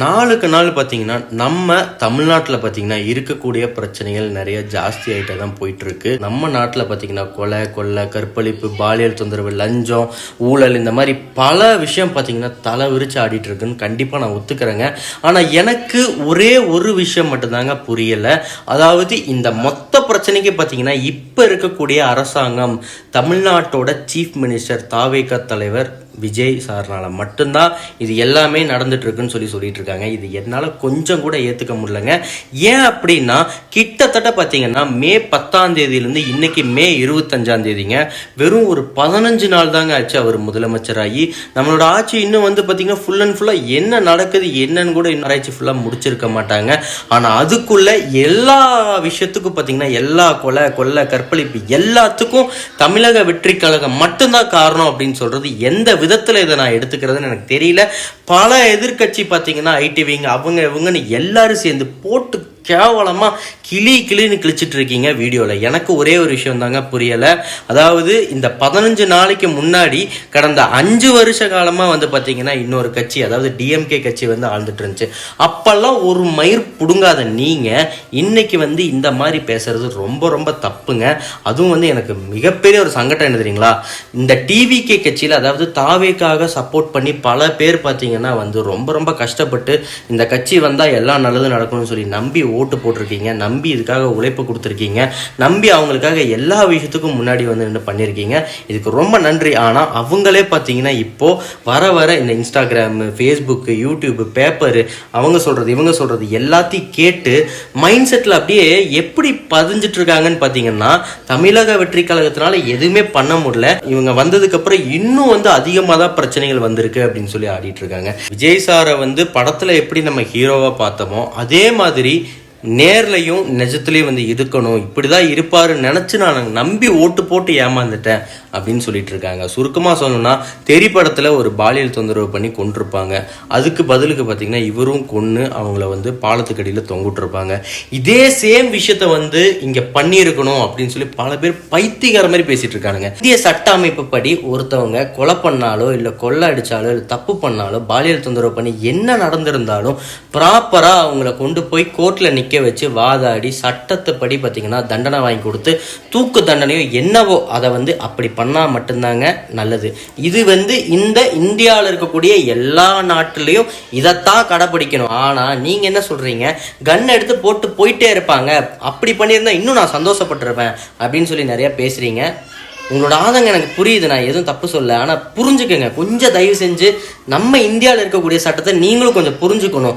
நாளுக்கு நாள் பார்த்தீங்கன்னா நம்ம தமிழ்நாட்டில் பார்த்தீங்கன்னா இருக்கக்கூடிய பிரச்சனைகள் நிறைய ஜாஸ்தி ஆகிட்டே தான் போயிட்டு இருக்கு. நம்ம நாட்டில் பார்த்தீங்கன்னா கொலை, கொள்ளை, கற்பழிப்பு, பாலியல் தொந்தரவு, லஞ்சம், ஊழல், இந்த மாதிரி பல விஷயம் பார்த்தீங்கன்னா தலை விரிச்சு ஆடிட்டு இருக்குன்னு கண்டிப்பாக நான் ஒத்துக்கிறேங்க. ஆனால் எனக்கு ஒரே ஒரு விஷயம் மட்டும்தாங்க புரியலை. அதாவது இந்த மொத்த பிரச்சனைக்கு பார்த்தீங்கன்னா இப்போ இருக்கக்கூடிய அரசாங்கம், தமிழ்நாட்டோட சீஃப் மினிஸ்டர், தாவேகா தலைவர் விஜய் சார்னால மட்டும்தான் இது எல்லாமே நடந்துட்டு இருக்குன்னு சொல்லிட்டு இருக்காங்க. இது என்னால் கொஞ்சம் கூட ஏற்றுக்க முடியலங்க. ஏன் அப்படின்னா கிட்டத்தட்ட பார்த்தீங்கன்னா மே 10ஆம் தேதியிலேருந்து இன்னைக்கு மே 25ஆம் தேதிங்க, வெறும் ஒரு 15 நாள் தாங்க ஆச்சு அவர் முதலமைச்சராகி. நம்மளோட ஆட்சி இன்னும் பார்த்தீங்கன்னா ஃபுல் அண்ட் ஃபுல்லாக என்ன நடக்குது என்னன்னு கூட இன்னும் ஆராய்ச்சி ஃபுல்லாக முடிச்சிருக்க மாட்டாங்க. ஆனால் அதுக்குள்ள எல்லா விஷயத்துக்கும் பார்த்தீங்கன்னா எல்லா கொலை, கொள்ளை, கற்பழிப்பு எல்லாத்துக்கும் தமிழக வெற்றி கழகம் மட்டும்தான் காரணம் அப்படின்னு சொல்றது எந்த விதத்தில் இதை நான் எடுத்துக்கிறதுன்னு எனக்கு தெரியல. பல எதிர்கட்சி பார்த்தீங்கன்னா ஐடிவிங்க அவங்க இவங்கன்னு எல்லாரும் சேர்ந்து போட்டு கேவலமாக கிளின்னு கிழிச்சிட்டு இருக்கீங்க வீடியோவில். எனக்கு ஒரே ஒரு விஷயம் தாங்க புரியலை. அதாவது இந்த 15 நாளைக்கு முன்னாடி கடந்த 5 வருஷ காலமாக பார்த்தீங்கன்னா இன்னொரு கட்சி, அதாவது டிஎம்கே கட்சி ஆழ்ந்துட்டு இருந்துச்சு. அப்பெல்லாம் ஒரு மயிர் புடுங்காத நீங்கள் இன்னைக்கு இந்த மாதிரி பேசுறது ரொம்ப ரொம்ப தப்புங்க. அதுவும் எனக்கு மிகப்பெரிய ஒரு சங்கடம் என்ன தெரியுங்களா, இந்த டிவிகே கட்சியில் அதாவது தாவேக்காக சப்போர்ட் பண்ணி பல பேர் பார்த்தீங்கன்னா ரொம்ப ரொம்ப கஷ்டப்பட்டு இந்த கட்சி வந்தால் எல்லாம் நல்லது நடக்கணும்னு சொல்லி நம்பி ஓட்டு போட்டிருக்கீங்க, நம்பி இதுக்காக உழைப்பு கொடுத்துருக்கீங்க, நம்பி அவங்களுக்காக எல்லா விஷயத்துக்கும் முன்னாடி நின்று பண்ணியிருக்கீங்க. இதுக்கு ரொம்ப நன்றி. ஆனால் அவங்களே பார்த்தீங்கன்னா இப்போ வர இந்த இன்ஸ்டாகிராம், ஃபேஸ்புக்கு, யூடியூப், பேப்பரு, அவங்க சொல்கிறது இவங்க சொல்கிறது எல்லாத்தையும் கேட்டு மைண்ட் செட்டில் அப்படியே எப்படி பதிஞ்சிட்டு இருக்காங்கன்னு பார்த்தீங்கன்னா, தமிழக வெற்றி கழகத்தினால எதுவுமே பண்ண முடியல, இவங்க வந்ததுக்கப்புறம் இன்னும் அதிகமாக தான் பிரச்சனைகள் வந்திருக்கு அப்படின்னு சொல்லி ஆடிட்டு இருக்காங்க. விஜய் சாரை படத்தில் எப்படி நம்ம ஹீரோவாக பார்த்தோமோ அதே மாதிரி நேர்லையும் நிஜத்துலையும் இருக்கணும், இப்படிதான் இருப்பாருன்னு நினச்சி நான் நம்பி ஓட்டு போட்டு ஏமாந்துட்டேன் அப்படின்னு சொல்லிட்டு இருக்காங்க. சுருக்கமாக சொல்லணும்னா தெரி படத்தில் ஒரு பாலியல் தொந்தரவு பண்ணி கொண்டிருப்பாங்க, அதுக்கு பதிலுக்கு பார்த்தீங்கன்னா இவரும் கொன்று அவங்கள பாலத்துக்கடியில் தொங்கிட்டுருப்பாங்க. இதே சேம் விஷயத்த இங்கே பண்ணியிருக்கணும் அப்படின்னு சொல்லி பல பேர் பைத்தியக்கார மாதிரி பேசிட்டு இருக்கானுங்க. இந்திய சட்ட அமைப்பு படி ஒருத்தவங்க கொலை பண்ணாலோ இல்லை கொள்ளை அடித்தாலோ இல்லை தப்பு பண்ணாலோ பாலியல் தொந்தரவு பண்ணி என்ன நடந்திருந்தாலும் ப்ராப்பராக அவங்கள கொண்டு போய் கோர்ட்டில் நிற்க வச்சு வாதாடி சட்டத்தை படி பார்த்தீங்கன்னா தண்டனை வாங்கி கொடுத்து தூக்கு தண்டனையோ என்னவோ அதை அப்படி பண்ணால் மட்டும்தாங்க நல்லது. இது இந்த இந்தியாவில் இருக்கக்கூடிய எல்லா நாட்டிலையும் இதைத்தான் கடைப்பிடிக்கணும். ஆனால் நீங்கள் என்ன சொல்கிறீங்க, கன் எடுத்து போட்டு போயிட்டே இருப்பாங்க, அப்படி பண்ணியிருந்தா இன்னும் நான் சந்தோஷப்பட்டிருப்பேன் அப்படின்னு சொல்லி நிறைய பேசுகிறீங்க. உங்களோட ஆதங்கம் எனக்கு புரியுது, நான் எதுவும் தப்பு சொல்ல. ஆனால் புரிஞ்சுக்கங்க, கொஞ்சம் தயவு செஞ்சு நம்ம இந்தியாவில் இருக்கக்கூடிய சட்டத்தை நீங்களும் கொஞ்சம் புரிஞ்சுக்கணும்.